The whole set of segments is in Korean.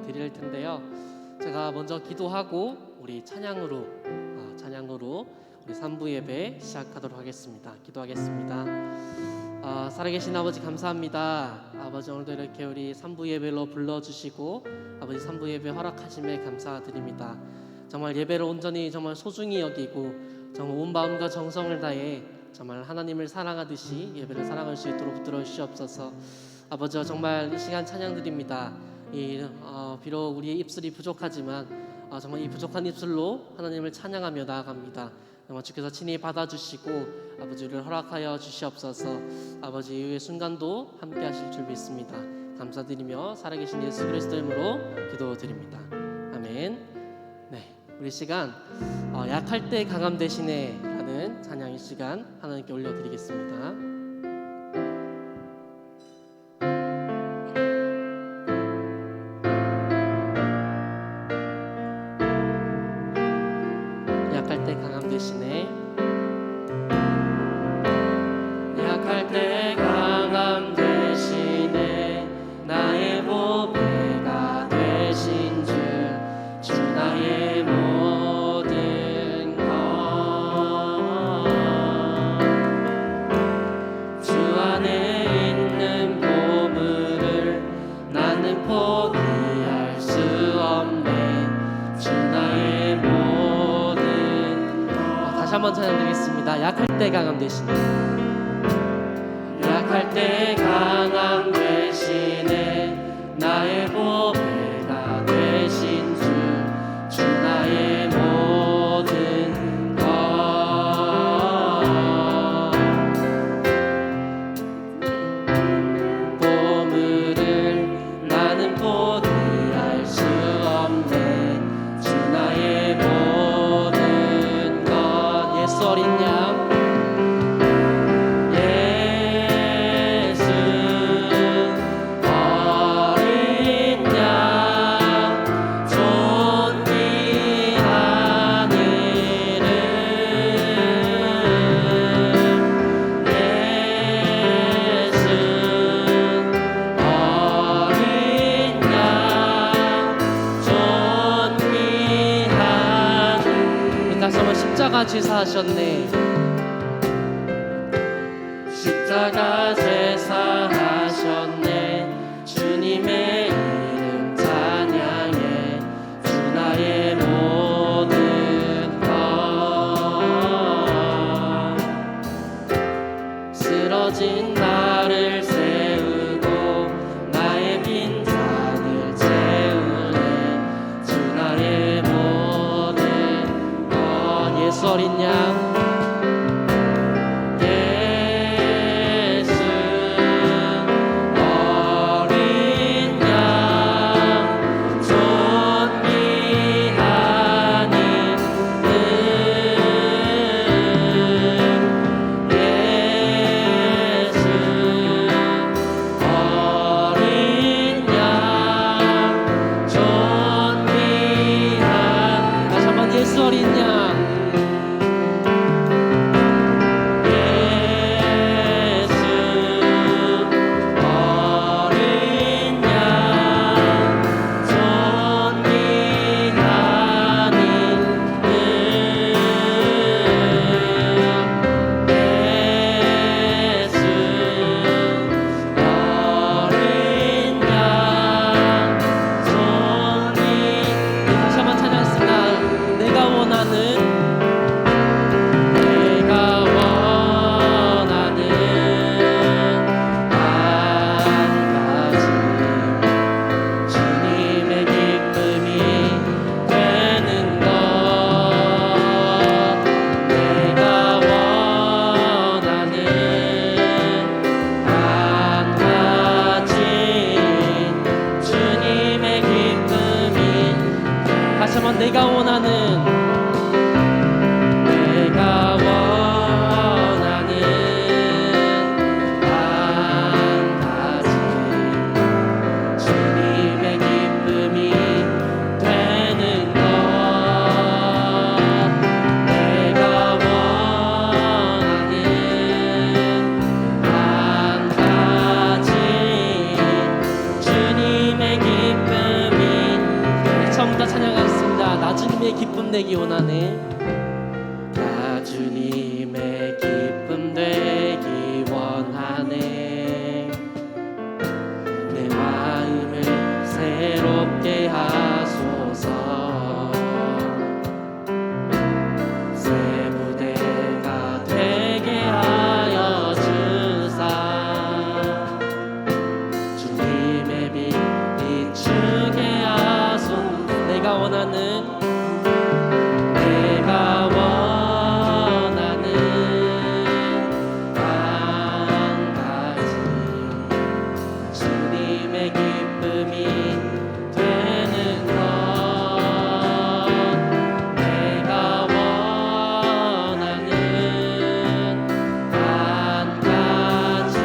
드릴 텐데요. 제가 먼저 기도하고 우리 찬양으로 우리 3부 예배 시작하도록 하겠습니다. 기도하겠습니다. 살아계신 아버지 감사합니다. 아버지 오늘도 이렇게 우리 3부 예배로 불러주시고 아버지 3부 예배 허락하심에 감사드립니다. 정말 예배를 온전히 정말 소중히 여기고 정말 온 마음과 정성을 다해 정말 하나님을 사랑하듯이 예배를 사랑할 수 있도록 붙들어 주시옵소서. 아버지 정말 이 시간 찬양드립니다. 비록 우리의 입술이 부족하지만 정말 이 부족한 입술로 하나님을 찬양하며 나아갑니다. 정말 주께서 친히 받아주시고 아버지를 허락하여 주시옵소서. 아버지 이후의 순간도 함께 하실 줄 믿습니다. 감사드리며 살아계신 예수 그리스도 이름으로 기도드립니다. 아멘. 네, 우리 시간 약할 때 강함 대신에 라는 찬양의 시간 하나님께 올려드리겠습니다. 약할 때 강함 대신에 약할 때 강함 대신에 나의 보배가 되신 주 나의 모든 것 주 안에 있는 보물을 나는 포기할 수 없네 주 나의 모든 것. 다시 한번 찬양드리겠습니다. 약할 때 강함 대신에 약할 때 강함 대신에 나의 보배가 되신 주 나의 모든 것 보물을 나는 포기할 수 없네 주 나의 모든 것. 예수 어린 양 십자가 제사하셨네. 십자가 제사하셨네. 주님의 이름 찬양해 주 나의 모든 것 쓰러진 나를 세우고 나의 빈잔을 채우네 주 나의 모든 것. 예수 어린 양 내가 원하는 한 가지 주님의 기쁨이 되는 것. 내가 원하는 한 가지 주님의 기쁨이 일어나서 찬양하겠습니다. 나 주님의 기쁨 되기 원하네. 나 주님의 기쁨 되기 원하네. 내 마음을 새롭게 하소서. 새 무대가 되게 하여 주사. 주님의 빛 비추게 하소. 내가 원하는 한 가지 주님의 기쁨이 되는 것. 내가 원하는 한 가지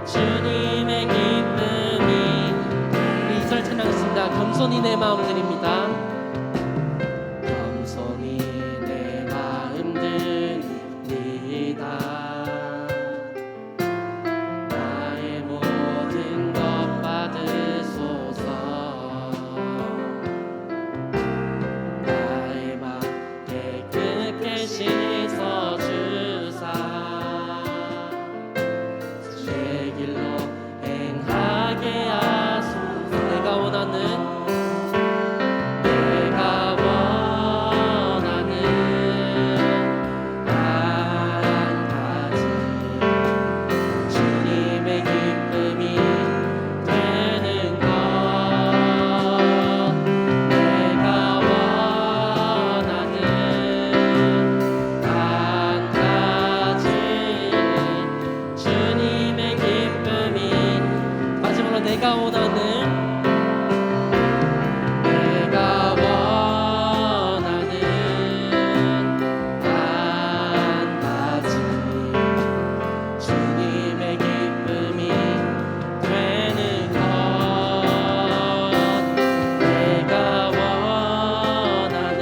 주님의 기쁨이. 우리 이절 찬양했습니다. 겸손히 내 마음 드립니다. 겸손히 내 마음 드립니다. 나의 모든 것 받으소서. 나의 맘 깨끗게 씻어주사. 제 길로 행하게 하소서. 내가 원하는 한 가지 주님의 기쁨이 되는 것. 내가 원하는 한 가지 주님의 기쁨이. 마지막으로 내가 원하는 한 가지 주님의 기쁨이 되는 것. 내가 원하는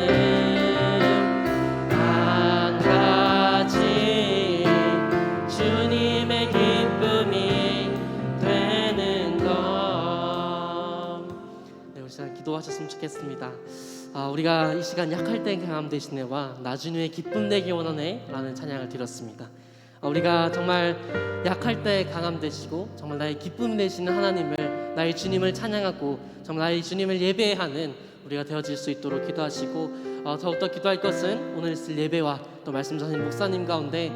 한 가지 주님의 기쁨이 되는 것. 네, 우리 시간 기도하셨으면 좋겠습니다. 우리가 이 시간 약할 때 강함 되시네와 나 주님의 기쁨 되기 원하네 라는 찬양을 드렸습니다. 우리가 정말 약할 때 강함 되시고 정말 나의 기쁨 되시는 하나님을, 나의 주님을 찬양하고 정말 나의 주님을 예배하는 우리가 되어질 수 있도록 기도하시고, 더욱더 기도할 것은 오늘 있을 예배와 또 말씀 전하신 목사님 가운데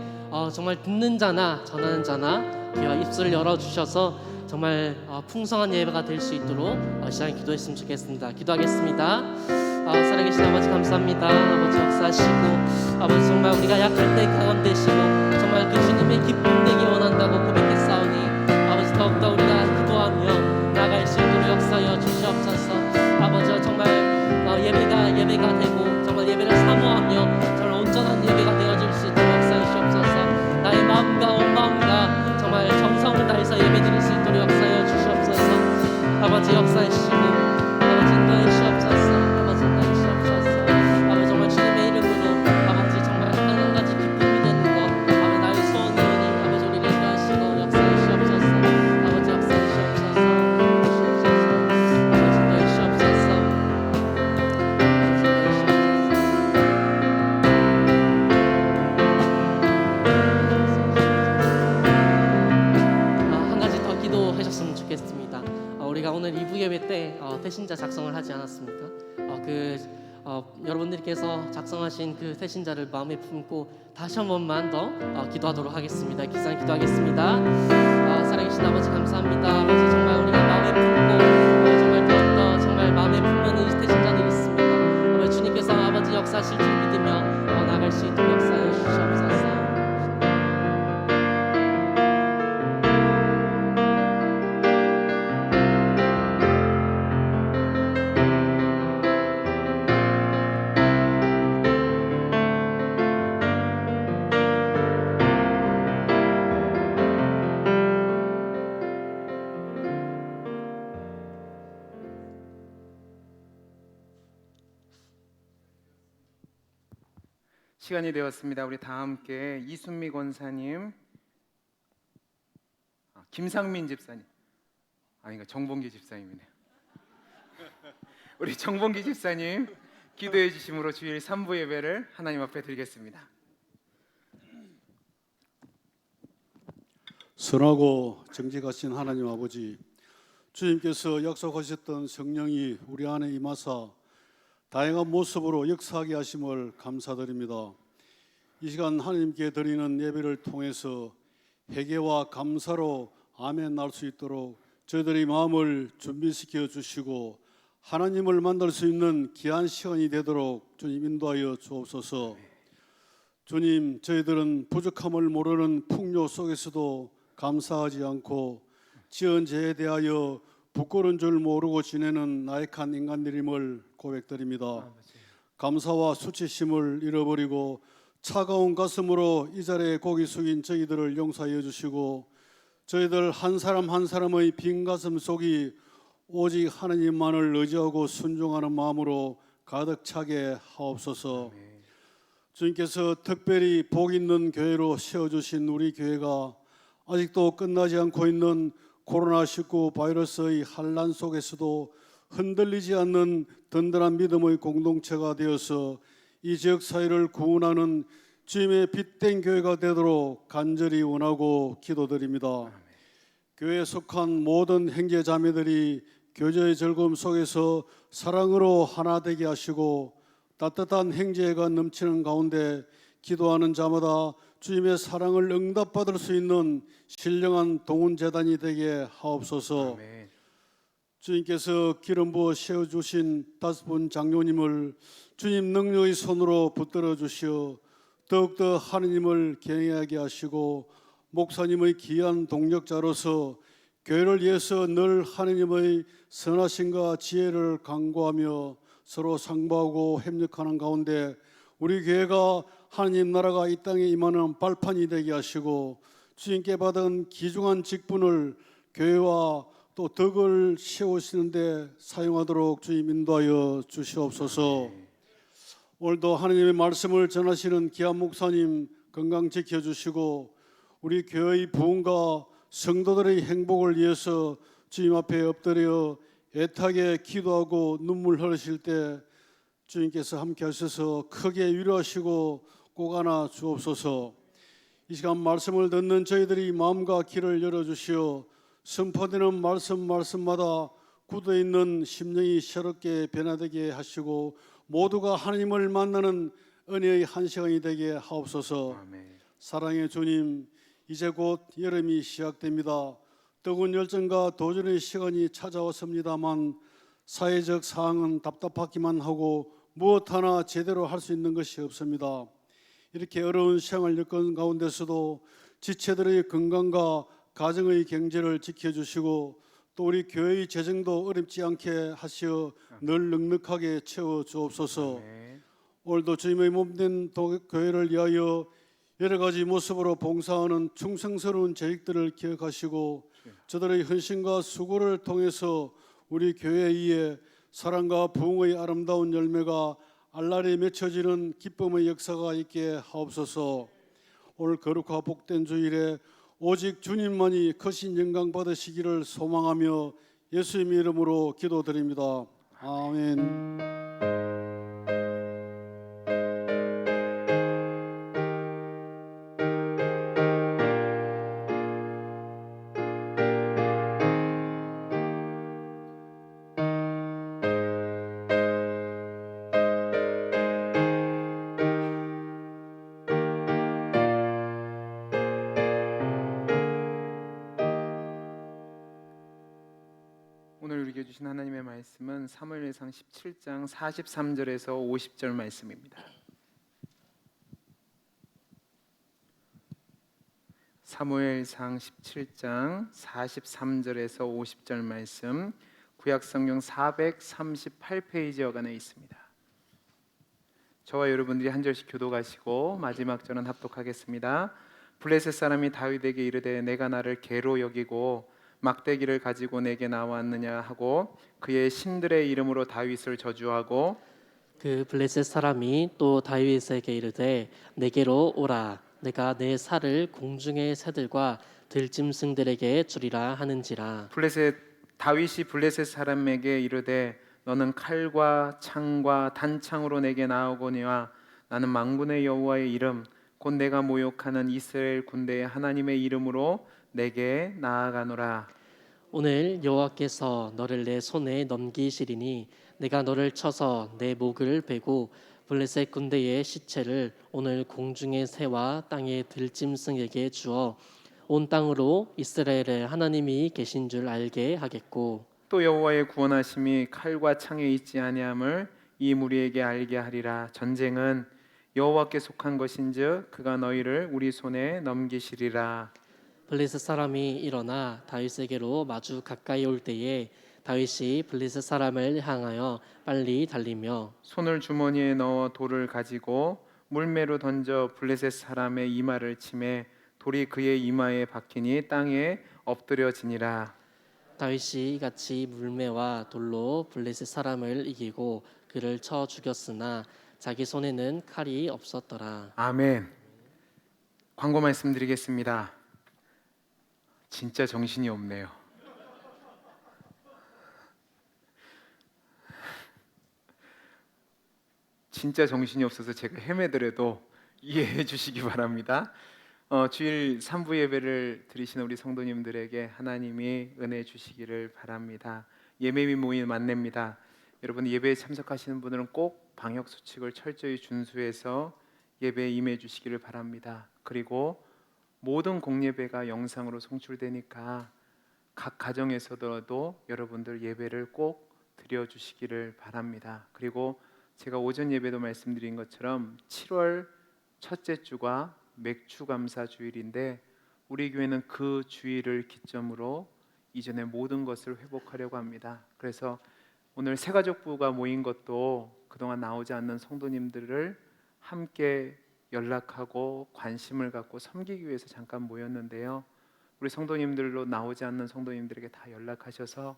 정말 듣는 자나 전하는 자나 귀와 입술을 열어주셔서 정말 풍성한 예배가 될 수 있도록 시간 기도했으면 좋겠습니다. 기도하겠습니다. 살아계신 아버지 감사합니다. 아버지 역사하시고 아버지 정말 우리가 약할 때 강함 되시고 정말 그 주님의 기쁨 되기 원한다고 고백했사오니 아버지 더욱더 우리가 기도하며 나아갈 수 있도록 역사하여 주시옵소서. 아버지 정말 예배가 되고 정말 예배를 사모하며 정말 온전한 예배가 되어질 수 있도록 역사해 주시옵소서. 나의 마음과 온 마음과 정말 정성을 다해서 예배드릴 수 있도록 역사하여 주시옵소서. 아버지 역사해 주시고 아버지 인도해 주시옵소서. 아버지 인도해 주시옵소서. 아버지 정말 주님의 이름으로 아버지 정말 한 가지 기쁨이 되는 것 아버지 나의 소원이오니 아버지 우리를 인도하시고 역사해 주시옵소서. 아버지 역사해 주시옵소서. 아버지 인도해 주시옵소서. 한 가지 더 기도하셨으면 좋겠습니다. 우리가 오늘 2부 예배 때 태신자 작성을 하지 않았습니까? 여러분들께서 작성하신 그 태신자를 마음에 품고 다시 한 번만 더 기도하도록 하겠습니다. 기상 기도하겠습니다. 살아계신 아버지 감사합니다. 아버지 정말 우리가 마음에 품고 정말 더욱더 정말 마음에 품는 이 태신자들이 있습니다. 아버지 주님께서 아버지 역사하실 줄 믿으며 나아갈 수 있도록 역사해 주시옵소서. 시간이 되었습니다. 우리 다 함께 이순미 권사님, 김상민 집사님, 그러니까 정봉기 집사님이네요. 우리 정봉기 집사님 기도해 주심으로 주일 3부 예배를 하나님 앞에 드리겠습니다. 선하고 정직하신 하나님 아버지, 주님께서 약속하셨던 성령이 우리 안에 임하사 다양한 모습으로 역사하게 하심을 감사드립니다. 이 시간 하나님께 드리는 예배를 통해서 회개와 감사로 아멘 날 수 있도록 저희들의 마음을 준비시켜 주시고 하나님을 만날 수 있는 귀한 시간이 되도록 주님 인도하여 주옵소서. 주님, 저희들은 부족함을 모르는 풍요 속에서도 감사하지 않고 지은 죄에 대하여 부끄러운 줄 모르고 지내는 나약한 인간들임을 고백드립니다. 감사와 수치심을 잃어버리고 차가운 가슴으로 이 자리에 고개 숙인 저희들을 용서하여 주시고 저희들 한 사람 한 사람의 빈 가슴 속이 오직 하나님만을 의지하고 순종하는 마음으로 가득 차게 하옵소서. 주님께서 특별히 복 있는 교회로 세워주신 우리 교회가 아직도 끝나지 않고 있는 코로나19 바이러스의 환란 속에서도 흔들리지 않는 든든한 믿음의 공동체가 되어서 이 지역 사회를 구원하는 주님의 빛된 교회가 되도록 간절히 원하고 기도드립니다. 교회에 속한 모든 형제 자매들이 교제의 즐거움 속에서 사랑으로 하나 되게 하시고 따뜻한 형제가 넘치는 가운데 기도하는 자마다 주님의 사랑을 응답받을 수 있는 신령한 동훈재단이 되게 하옵소서. 아멘. 주님께서 기름 부어 세워주신 5분 장로님을 주님 능력의 손으로 붙들어 주시어 더욱더 하느님을 경외하게 하시고 목사님의 귀한 동력자로서 교회를 위해서 늘 하느님의 선하심과 지혜를 강구하며 서로 상부하고 협력하는 가운데 우리 교회가 하느님 나라가 이 땅에 임하는 발판이 되게 하시고 주님께 받은 귀중한 직분을 교회와 또 덕을 세우시는데 사용하도록 주님 인도하여 주시옵소서. 오늘도 하나님의 말씀을 전하시는 귀한 목사님 건강 지켜주시고 우리 교회의 부흥과 성도들의 행복을 위해서 주님 앞에 엎드려 애타게 기도하고 눈물 흘리실 때 주님께서 함께 하셔서 크게 위로하시고 꼭 안아 주옵소서. 이 시간 말씀을 듣는 저희들이 마음과 귀를 열어주시어 선포되는 말씀마다 굳어있는 심령이 새롭게 변화되게 하시고 모두가 하나님을 만나는 은혜의 한 시간이 되게 하옵소서. 아멘. 사랑의 주님, 이제 곧 여름이 시작됩니다. 뜨거운 열정과 도전의 시간이 찾아왔습니다만 사회적 상황은 답답하기만 하고 무엇 하나 제대로 할 수 있는 것이 없습니다. 이렇게 어려운 시간을 겪은 가운데서도 지체들의 건강과 가정의 경제를 지켜주시고 또 우리 교회의 재정도 어렵지 않게 하시어 늘 넉넉하게 채워 주옵소서. 아멘. 오늘도 주님의 몸된 교회를 위하여 여러 가지 모습으로 봉사하는 충성스러운 재직들을 기억하시고 저들의 헌신과 수고를 통해서 우리 교회에 사랑과 부흥의 아름다운 열매가 알랄이 맺혀지는 기쁨의 역사가 있게 하옵소서. 오늘 거룩하고 복된 주일에 오직 주님만이 크신 영광 받으시기를 소망하며 예수님의 이름으로 기도드립니다. 아멘. 오늘 우리에게 주신 하나님의 말씀은 사무엘상 17장 43절에서 50절 말씀입니다. 사무엘상 17장 43절에서 50절 말씀 구약성경 438페이지 여간에 있습니다. 저와 여러분들이 한 절씩 교독하시고 마지막 절은 합독하겠습니다. 블레셋 사람이 다윗에게 이르되 내가 나를 개로 여기고 막대기를 가지고 내게 나왔느냐 하고 그의 신들의 이름으로 다윗을 저주하고 그 블레셋 사람이 또 다윗에게 이르되 내게로 오라 내가 내 살을 공중의 새들과 들짐승들에게 주리라 하는지라. 다윗이 블레셋 사람에게 이르되 너는 칼과 창과 단창으로 내게 나아오거니와 나는 만군의 여호와의 이름 곧 내가 모욕하는 이스라엘 군대의 하나님의 이름으로 내게 나아가노라. 오늘 여호와께서 너를 내 손에 넘기시리니 내가 너를 쳐서 내 목을 베고 블레셋 군대의 시체를 오늘 공중의 새와 땅의 들짐승에게 주어 온 땅으로 이스라엘의 하나님이 계신 줄 알게 하겠고 또 여호와의 구원하심이 칼과 창에 있지 아니함을 이 무리에게 알게 하리라. 전쟁은 여호와께 속한 것인즉 그가 너희를 우리 손에 넘기시리라. 블레셋 사람이 일어나 다윗에게로 마주 가까이 올 때에 다윗이 블레셋 사람을 향하여 빨리 달리며 손을 주머니에 넣어 돌을 가지고 물매로 던져 블레셋 사람의 이마를 치매 돌이 그의 이마에 박히니 땅에 엎드려지니라. 다윗이 이같이 물매와 돌로 블레셋 사람을 이기고 그를 쳐 죽였으나 자기 손에는 칼이 없었더라. 아멘. 광고 말씀드리겠습니다. 진짜 정신이 없네요. 진짜 정신이 없어서 제가 헤매더라도 이해해 주시기 바랍니다. 주일 3부 예배를 드리시는 우리 성도님들에게 하나님이 은혜 주시기를 바랍니다. 예배비 모임 안내입니다. 여러분 예배에 참석하시는 분들은 꼭 방역 수칙을 철저히 준수해서 예배에 임해 주시기를 바랍니다. 그리고 모든 공예배가 영상으로 송출되니까 각 가정에서도 여러분들 예배를 꼭 드려 주시기를 바랍니다. 그리고 제가 오전 예배도 말씀드린 것처럼 7월 첫째 주가 맥주 감사 주일인데 우리 교회는 그 주일을 기점으로 이전의 모든 것을 회복하려고 합니다. 그래서 오늘 새가족부가 모인 것도 그동안 나오지 않는 성도님들을 함께 연락하고 관심을 갖고 섬기기 위해서 잠깐 모였는데요. 우리 성도님들로 나오지 않는 성도님들에게 다 연락하셔서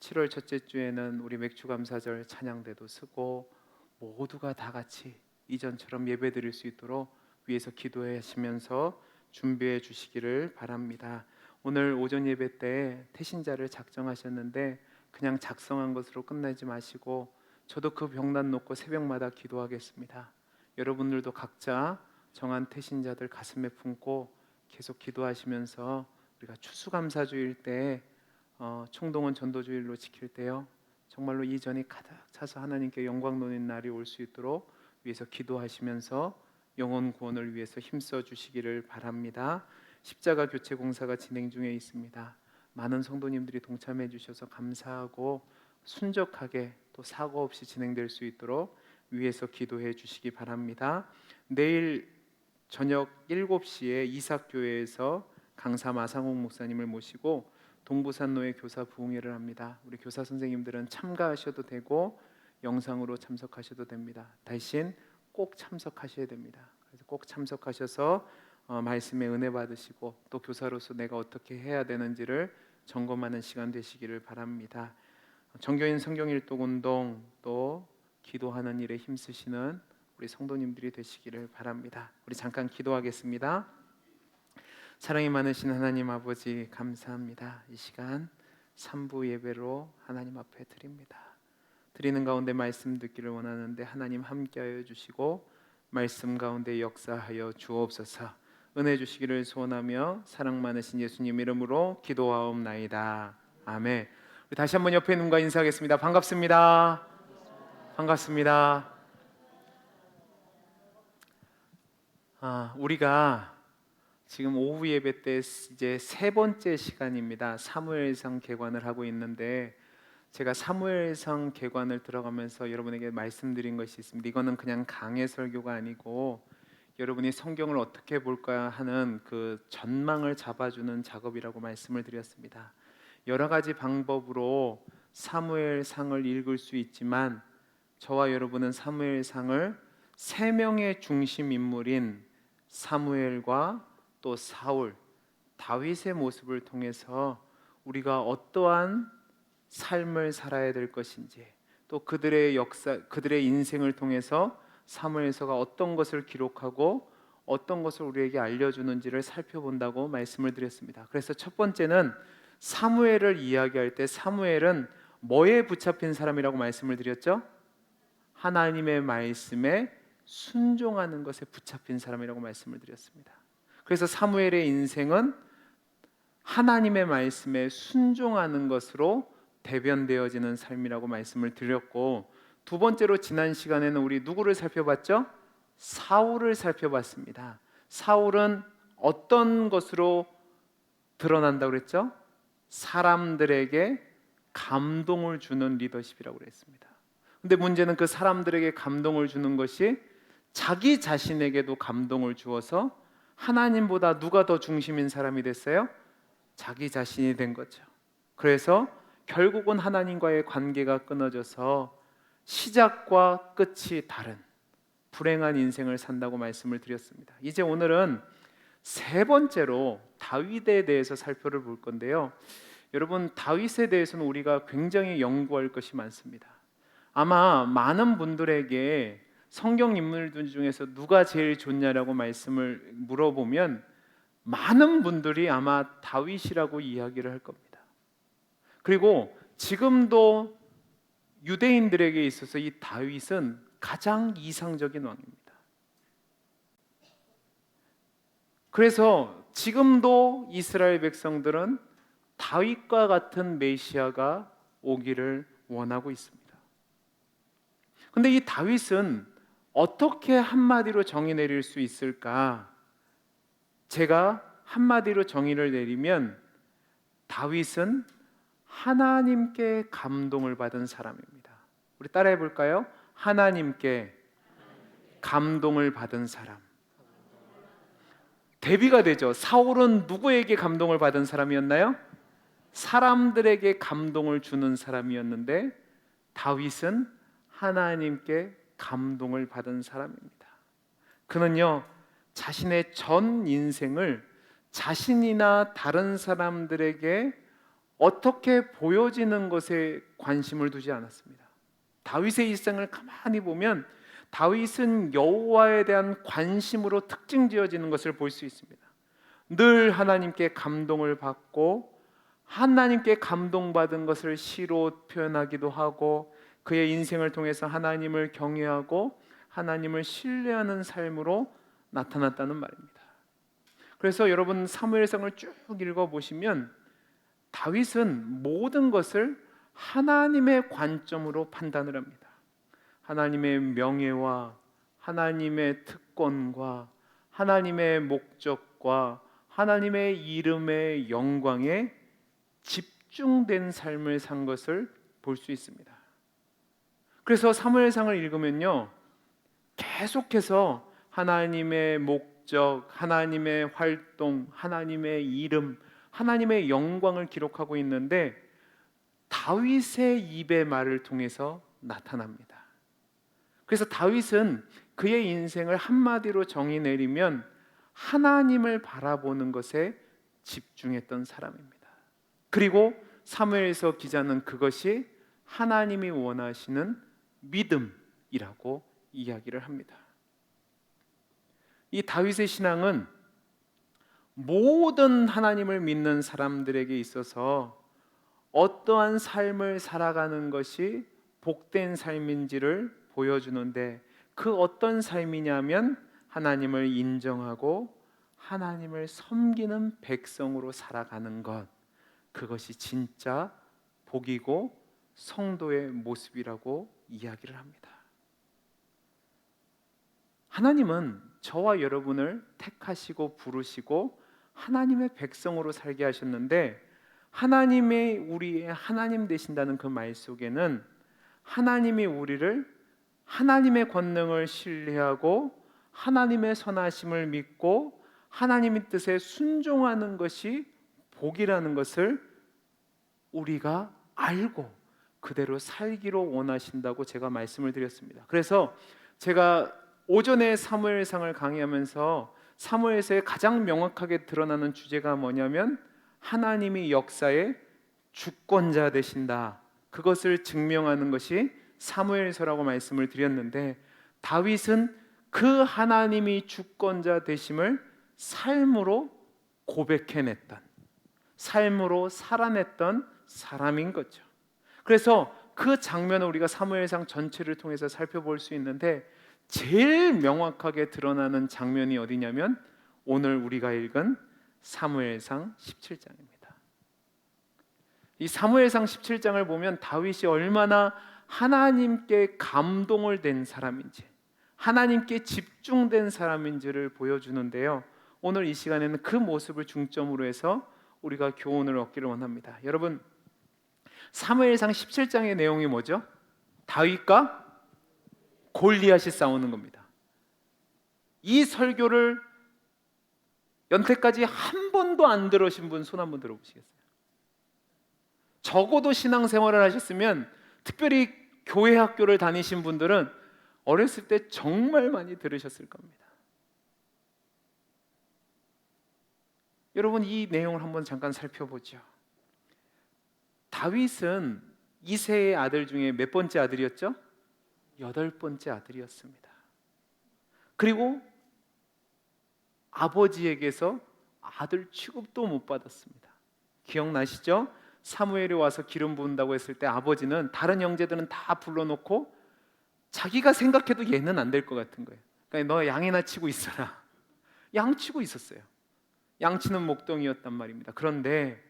7월 첫째 주에는 우리 맥주 감사절 찬양대도 쓰고 모두가 다 같이 이전처럼 예배 드릴 수 있도록 위해서 기도하시면서 준비해 주시기를 바랍니다. 오늘 오전 예배 때 태신자를 작정하셨는데 그냥 작성한 것으로 끝내지 마시고 저도 그 병단 놓고 새벽마다 기도하겠습니다. 여러분들도 각자 정한 태신자들 가슴에 품고 계속 기도하시면서 우리가 추수감사주일 때 총동원 전도주일로 지킬 때요 정말로 이 전이 가득 차서 하나님께 영광 돌리는 날이 올 수 있도록 위해서 기도하시면서 영혼 구원을 위해서 힘써 주시기를 바랍니다. 십자가 교체 공사가 진행 중에 있습니다. 많은 성도님들이 동참해 주셔서 감사하고 순적하게 또 사고 없이 진행될 수 있도록 위해서 기도해 주시기 바랍니다. 내일 저녁 7시에 이삭교회에서 강사 마상홍 목사님을 모시고 동부산로의 교사 부흥회를 합니다. 우리 교사 선생님들은 참가하셔도 되고 영상으로 참석하셔도 됩니다. 대신 꼭 참석하셔야 됩니다. 그래서 꼭 참석하셔서 말씀에 은혜 받으시고 또 교사로서 내가 어떻게 해야 되는지를 점검하는 시간 되시기를 바랍니다. 정교인 성경일독 운동 또 기도하는 일에 힘쓰시는 우리 성도님들이 되시기를 바랍니다. 우리 잠깐 기도하겠습니다. 사랑이 많으신 하나님 아버지 감사합니다. 이 시간 3부 예배로 하나님 앞에 드립니다. 드리는 가운데 말씀 듣기를 원하는데 하나님 함께하여 주시고 말씀 가운데 역사하여 주옵소서. 은혜 주시기를 소원하며 사랑 많으신 예수님 이름으로 기도하옵나이다. 아멘. 우리 다시 한번 옆에 있는 분과 인사하겠습니다. 반갑습니다. 반갑습니다. 우리가 지금 오후 예배 때 이제 세 번째 시간입니다. 사무엘상 개관을 하고 있는데 제가 사무엘상 개관을 들어가면서 여러분에게 말씀드린 것이 있습니다. 이거는 그냥 강해 설교가 아니고 여러분이 성경을 어떻게 볼까 하는 그 전망을 잡아주는 작업이라고 말씀을 드렸습니다. 여러 가지 방법으로 사무엘상을 읽을 수 있지만 저와 여러분은 사무엘상을 세 명의 중심 인물인 사무엘과 또 사울, 다윗의 모습을 통해서 우리가 어떠한 삶을 살아야 될 것인지 또 그들의 역사, 그들의 인생을 통해서 사무엘서가 어떤 것을 기록하고 어떤 것을 우리에게 알려주는지를 살펴본다고 말씀을 드렸습니다. 그래서 첫 번째는 사무엘을 이야기할 때 사무엘은 뭐에 붙잡힌 사람이라고 말씀을 드렸죠? 하나님의 말씀에 순종하는 것에 붙잡힌 사람이라고 말씀을 드렸습니다. 그래서 사무엘의 인생은 하나님의 말씀에 순종하는 것으로 대변되어지는 삶이라고 말씀을 드렸고, 두 번째로 지난 시간에는 우리 누구를 살펴봤죠? 사울을 살펴봤습니다. 사울은 어떤 것으로 드러난다고 그랬죠? 사람들에게 감동을 주는 리더십이라고 그랬습니다. 근데 문제는 그 사람들에게 감동을 주는 것이 자기 자신에게도 감동을 주어서 하나님보다 누가 더 중심인 사람이 됐어요? 자기 자신이 된 거죠. 그래서 결국은 하나님과의 관계가 끊어져서 시작과 끝이 다른 불행한 인생을 산다고 말씀을 드렸습니다. 이제 오늘은 세 번째로 다윗에 대해서 살펴볼 건데요. 여러분, 다윗에 대해서는 우리가 굉장히 연구할 것이 많습니다. 아마 많은 분들에게 성경 인물들 중에서 누가 제일 좋냐라고 말씀을 물어보면 많은 분들이 아마 다윗이라고 이야기를 할 겁니다. 그리고 지금도 유대인들에게 있어서 이 다윗은 가장 이상적인 왕입니다. 그래서 지금도 이스라엘 백성들은 다윗과 같은 메시아가 오기를 원하고 있습니다. 그런데 이 다윗은 어떻게 한마디로 정의 내릴 수 있을까? 제가 한마디로 정의를 내리면 다윗은 하나님께 감동을 받은 사람입니다. 우리 따라해 볼까요? 하나님께 감동을 받은 사람. 대비가 되죠. 사울은 누구에게 감동을 받은 사람이었나요? 사람들에게 감동을 주는 사람이었는데 다윗은 하나님께 감동을 받은 사람입니다. 그는요, 자신의 전 인생을 자신이나 다른 사람들에게 어떻게 보여지는 것에 관심을 두지 않았습니다. 다윗의 일생을 가만히 보면 다윗은 여호와에 대한 관심으로 특징 지어지는 것을 볼 수 있습니다. 늘 하나님께 감동을 받고 하나님께 감동받은 것을 시로 표현하기도 하고 그의 인생을 통해서 하나님을 경외하고 하나님을 신뢰하는 삶으로 나타났다는 말입니다. 그래서 여러분 사무엘상을 쭉 읽어보시면 다윗은 모든 것을 하나님의 관점으로 판단을 합니다. 하나님의 명예와 하나님의 특권과 하나님의 목적과 하나님의 이름의 영광에 집중된 삶을 산 것을 볼 수 있습니다. 그래서 사무엘상을 읽으면요, 계속해서 하나님의 목적, 하나님의 활동, 하나님의 이름, 하나님의 영광을 기록하고 있는데 다윗의 입의 말을 통해서 나타납니다. 그래서 다윗은 그의 인생을 한마디로 정의 내리면 하나님을 바라보는 것에 집중했던 사람입니다. 그리고 사무엘서 기자는 그것이 하나님이 원하시는 믿음이라고 이야기를 합니다. 이 다윗의 신앙은 모든 하나님을 믿는 사람들에게 있어서 어떠한 삶을 살아가는 것이 복된 삶인지를 보여주는데, 그 어떤 삶이냐면 하나님을 인정하고 하나님을 섬기는 백성으로 살아가는 것, 그것이 진짜 복이고 성도의 모습이라고 이야기를 합니다. 하나님은 저와 여러분을 택하시고 부르시고 하나님의 백성으로 살게 하셨는데, 하나님이 우리의 하나님 되신다는 그 말 속에는 하나님이 우리를 하나님의 권능을 신뢰하고 하나님의 선하심을 믿고 하나님의 뜻에 순종하는 것이 복이라는 것을 우리가 알고 그대로 살기로 원하신다고 제가 말씀을 드렸습니다. 그래서 제가 오전에 사무엘상을 강의하면서 사무엘서에 가장 명확하게 드러나는 주제가 뭐냐면 하나님이 역사의 주권자 되신다, 그것을 증명하는 것이 사무엘서라고 말씀을 드렸는데, 다윗은 그 하나님이 주권자 되심을 삶으로 고백해냈던, 삶으로 살아냈던 사람인 거죠. 그래서 그 장면을 우리가 사무엘상 전체를 통해서 살펴볼 수 있는데 제일 명확하게 드러나는 장면이 어디냐면 오늘 우리가 읽은 사무엘상 17장입니다. 이 사무엘상 17장을 보면 다윗이 얼마나 하나님께 감동을 된 사람인지, 하나님께 집중된 사람인지를 보여주는데요. 오늘 이 시간에는 그 모습을 중점으로 해서 우리가 교훈을 얻기를 원합니다. 여러분, 사무엘상 17장의 내용이 뭐죠? 다윗과 골리앗이 싸우는 겁니다. 이 설교를 연태까지 한 번도 안 들으신 분 손 한번 들어보시겠어요? 적어도 신앙생활을 하셨으면, 특별히 교회 학교를 다니신 분들은 어렸을 때 정말 많이 들으셨을 겁니다. 여러분, 이 내용을 한번 잠깐 살펴보죠. 다윗은 이새의 아들 중에 몇 번째 아들이었죠? 8번째 아들이었습니다. 그리고 아버지에게서 아들 취급도 못 받았습니다. 기억나시죠? 사무엘이 와서 기름 부은다고 했을 때 아버지는 다른 형제들은 다 불러놓고 자기가 생각해도 얘는 안 될 것 같은 거예요. 그러니까 너 양이나 치고 있어라. 양 치고 있었어요. 양치는 목동이었단 말입니다. 그런데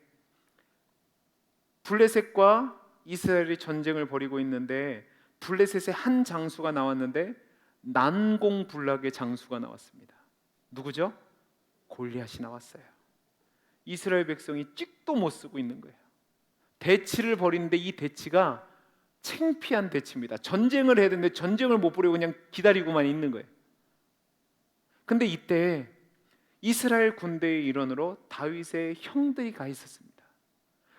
블레셋과 이스라엘이 전쟁을 벌이고 있는데 블레셋의 한 장수가 나왔는데 난공불락의 장수가 나왔습니다. 누구죠? 골리앗이 나왔어요. 이스라엘 백성이 찍도 못 쓰고 있는 거예요. 대치를 벌이는데 이 대치가 창피한 대치입니다. 전쟁을 해야 되는데 전쟁을 못 벌이고 그냥 기다리고만 있는 거예요. 근데 이때 이스라엘 군대의 일원으로 다윗의 형들이 가 있었습니다.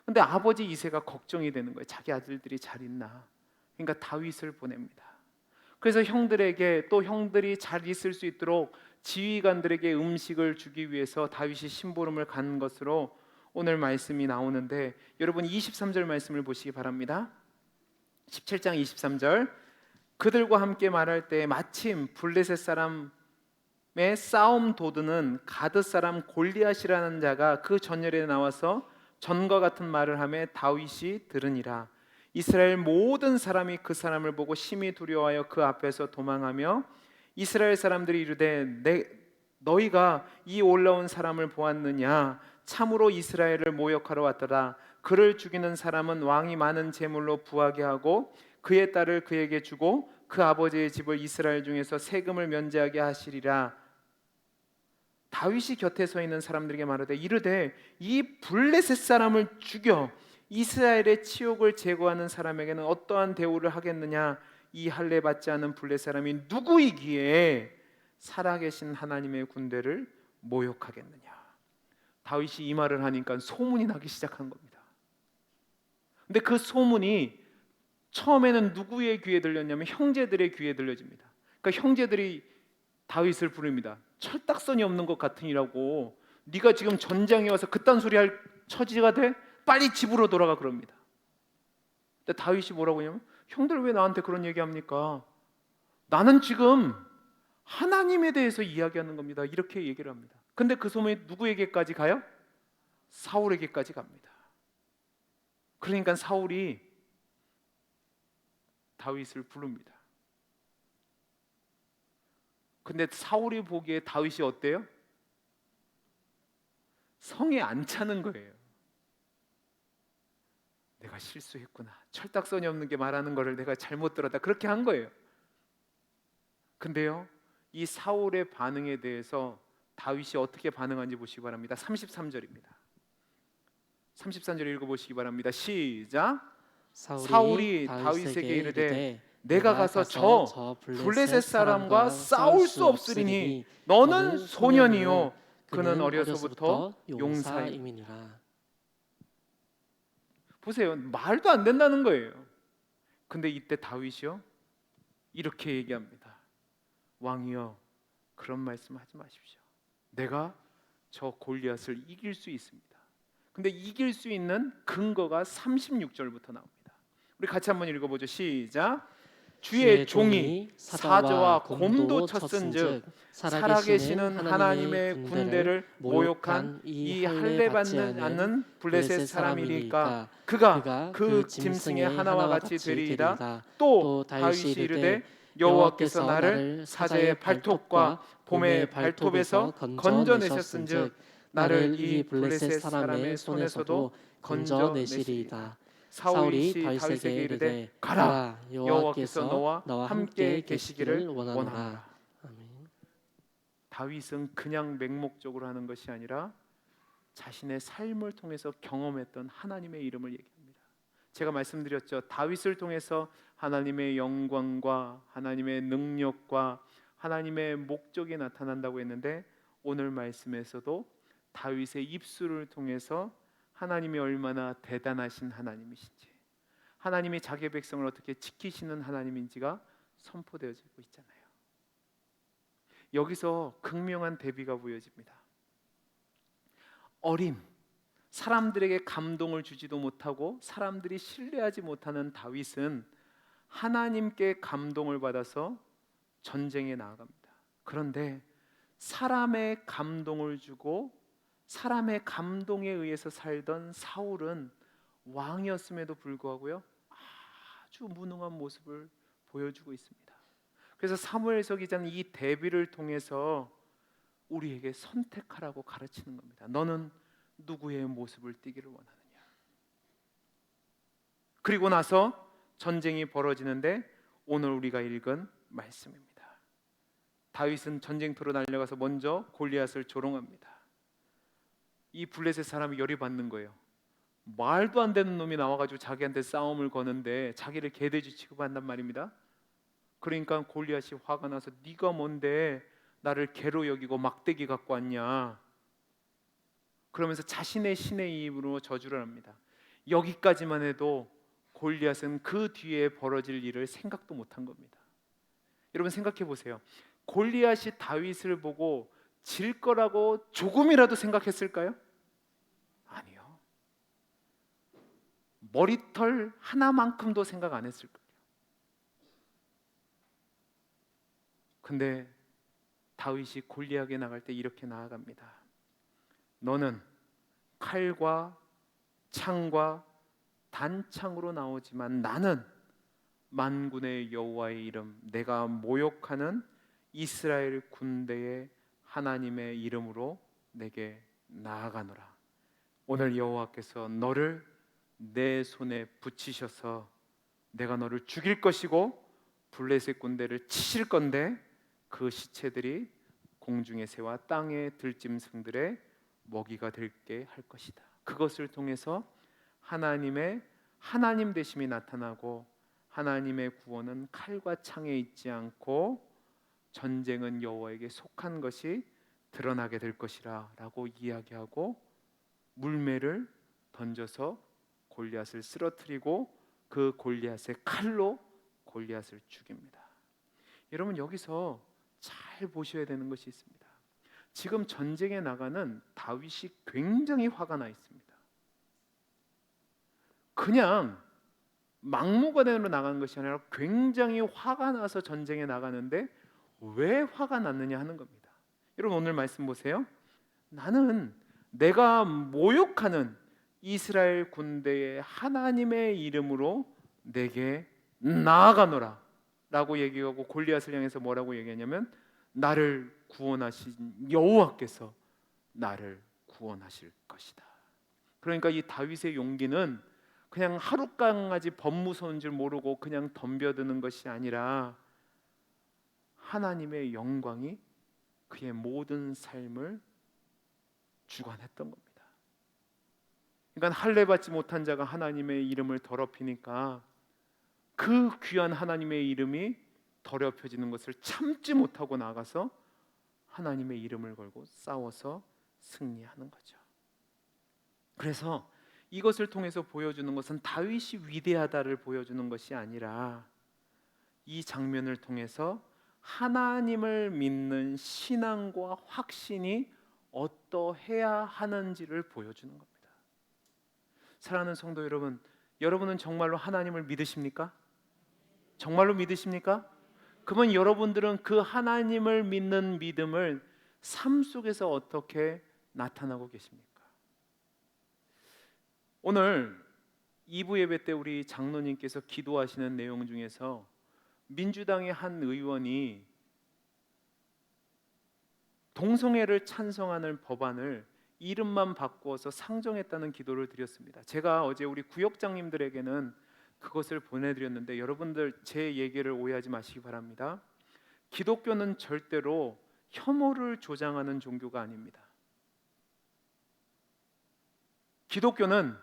근데 아버지 이새가 걱정이 되는 거예요. 자기 아들들이 잘 있나. 그러니까 다윗을 보냅니다. 그래서 형들에게, 또 형들이 잘 있을 수 있도록 지휘관들에게 음식을 주기 위해서 다윗이 심부름을 간 것으로 오늘 말씀이 나오는데, 여러분 23절 말씀을 보시기 바랍니다. 17장 23절. 그들과 함께 말할 때 마침 블레셋 사람의 싸움 도두는 가드 사람 골리앗이라는 자가 그 전열에 나와서 전과 같은 말을 하며 다윗이 들으니라. 이스라엘 모든 사람이 그 사람을 보고 심히 두려워하여 그 앞에서 도망하며 이스라엘 사람들이 이르되 너희가 이 올라온 사람을 보았느냐? 참으로 이스라엘을 모욕하러 왔더라. 그를 죽이는 사람은 왕이 많은 재물로 부하게 하고 그의 딸을 그에게 주고 그 아버지의 집을 이스라엘 중에서 세금을 면제하게 하시리라. 다윗이 곁에 서 있는 사람들에게 말하되 이르되 이 블레셋 사람을 죽여 이스라엘의 치욕을 제거하는 사람에게는 어떠한 대우를 하겠느냐? 이 할례 받지 않은 블레셋 사람이 누구이기에 살아계신 하나님의 군대를 모욕하겠느냐? 다윗이 이 말을 하니까 소문이 나기 시작한 겁니다. 근데 그 소문이 처음에는 누구의 귀에 들렸냐면 형제들의 귀에 들려집니다. 그러니까 형제들이 다윗을 부릅니다. 철딱선이 없는 것 같으니라고, 네가 지금 전장에 와서 그딴 소리 할 처지가 돼? 빨리 집으로 돌아가 그럽니다. 근데 다윗이 뭐라고 하냐면 형들 왜 나한테 그런 얘기합니까? 나는 지금 하나님에 대해서 이야기하는 겁니다. 이렇게 얘기를 합니다. 근데 그 소문이 누구에게까지 가요? 사울에게까지 갑니다. 그러니까 사울이 다윗을 부릅니다. 근데 사울이 보기에 다윗이 어때요? 성에 안 차는 거예요. 내가 실수했구나. 철딱선이 없는 게 말하는 거를 내가 잘못 들었다. 그렇게 한 거예요. 근데요, 이 사울의 반응에 대해서 다윗이 어떻게 반응한지 보시기 바랍니다. 33절입니다. 33절 읽어보시기 바랍니다. 시작. 사울이 다윗에게 이르되 내가 가서 저 블레셋 사람과 싸울 수 없으리니 너는 소년이요 그는 어려서부터 용사임이니라. 보세요, 말도 안 된다는 거예요. 근데 이때 다윗이요 이렇게 얘기합니다. 왕이여, 그런 말씀하지 마십시오. 내가 저 골리앗을 이길 수 있습니다. 근데 이길 수 있는 근거가 36절부터 나옵니다. 우리 같이 한번 읽어보죠. 시작. 주의 종이 사자와 곰도 쳤은즉 살아계시는 하나님의 군대를 모욕한 이 할례받지 않는 블레셋 사람이니까 그가 그 짐승의 하나와 같이 되리이다. 또 다윗이 이르되 여호와께서 나를 사자의 발톱과 곰의 발톱에서 건져내셨은즉 나를 이 블레셋 사람의 손에서도 건져내시리이다. 사울이 다윗에게 이르되 가라, 여호와께서 너와 함께 계시기를 원하노라. 아멘. 다윗은 그냥 맹목적으로 하는 것이 아니라 자신의 삶을 통해서 경험했던 하나님의 이름을 얘기합니다. 제가 말씀드렸죠. 다윗을 통해서 하나님의 영광과 하나님의 능력과 하나님의 목적이 나타난다고 했는데, 오늘 말씀에서도 다윗의 입술을 통해서 하나님이 얼마나 대단하신 하나님이신지, 하나님이 자기 백성을 어떻게 지키시는 하나님인지가 선포되어지고 있잖아요. 여기서 극명한 대비가 보여집니다. 어림, 사람들에게 감동을 주지도 못하고 사람들이 신뢰하지 못하는 다윗은 하나님께 감동을 받아서 전쟁에 나아갑니다. 그런데 사람의 감동을 주고 사람의 감동에 의해서 살던 사울은 왕이었음에도 불구하고요, 아주 무능한 모습을 보여주고 있습니다. 그래서 사무엘서 기자는 이 대비를 통해서 우리에게 선택하라고 가르치는 겁니다. 너는 누구의 모습을 띠기를 원하느냐. 그리고 나서 전쟁이 벌어지는데 오늘 우리가 읽은 말씀입니다. 다윗은 전쟁터로 달려가서 먼저 골리앗을 조롱합니다. 이 블레셋 사람이 열이 받는 거예요. 말도 안 되는 놈이 나와가지고 자기한테 싸움을 거는데 자기를 개돼지 취급한단 말입니다. 그러니까 골리앗이 화가 나서 네가 뭔데 나를 개로 여기고 막대기 갖고 왔냐, 그러면서 자신의 신의 입으로 저주를 합니다. 여기까지만 해도 골리앗은 그 뒤에 벌어질 일을 생각도 못한 겁니다. 여러분 생각해 보세요. 골리앗이 다윗을 보고 질 거라고 조금이라도 생각했을까요? 아니요. 머리털 하나만큼도 생각 안 했을 거예요. 근데 다윗이 골리앗에게 나갈 때 이렇게 나아갑니다. 너는 칼과 창과 단창으로 나오지만 나는 만군의 여호와의 이름, 내가 모욕하는 이스라엘 군대의 하나님의 이름으로 내게 나아가노라. 오늘 여호와께서 너를 내 손에 붙이셔서 내가 너를 죽일 것이고 블레셋 군대를 치실 건데 그 시체들이 공중의 새와 땅의 들짐승들의 먹이가 되게 할 것이다. 그것을 통해서 하나님의 하나님 되심이 나타나고 하나님의 구원은 칼과 창에 있지 않고 전쟁은 여호와에게 속한 것이 드러나게 될 것이라 라고 이야기하고 물매를 던져서 골리앗을 쓰러뜨리고 그 골리앗의 칼로 골리앗을 죽입니다. 여러분 여기서 잘 보셔야 되는 것이 있습니다. 지금 전쟁에 나가는 다윗이 굉장히 화가 나 있습니다. 그냥 막무가내로 나가는 것이 아니라 굉장히 화가 나서 전쟁에 나가는데 왜 화가 났느냐 하는 겁니다. 여러분 오늘 말씀 보세요. 나는 내가 모욕하는 이스라엘 군대의 하나님의 이름으로 내게 나아가노라 라고 얘기하고 골리앗을 향해서 뭐라고 얘기하냐면 나를 구원하신 여호와께서 나를 구원하실 것이다. 그러니까 이 다윗의 용기는 그냥 하룻강아지 법무서운 줄 모르고 그냥 덤벼드는 것이 아니라 하나님의 영광이 그의 모든 삶을 주관했던 겁니다. 그러니까 할례 받지 못한 자가 하나님의 이름을 더럽히니까 그 귀한 하나님의 이름이 더럽혀지는 것을 참지 못하고 나가서 하나님의 이름을 걸고 싸워서 승리하는 거죠. 그래서 이것을 통해서 보여주는 것은 다윗이 위대하다를 보여주는 것이 아니라 이 장면을 통해서 하나님을 믿는 신앙과 확신이 어떠해야 하는지를 보여주는 겁니다. 사랑하는 성도 여러분, 여러분은 정말로 하나님을 믿으십니까? 정말로 믿으십니까? 그러면 여러분들은 그 하나님을 믿는 믿음을 삶 속에서 어떻게 나타나고 계십니까? 오늘 2부 예배 때 우리 장로님께서 기도하시는 내용 중에서 민주당의 한 의원이 동성애를 찬성하는 법안을 이름만 바꾸어서 상정했다는 기도를 드렸습니다. 제가 어제 우리 구역장님들에게는 그것을 보내드렸는데 여러분들 제 얘기를 오해하지 마시기 바랍니다. 기독교는 절대로 혐오를 조장하는 종교가 아닙니다. 기독교는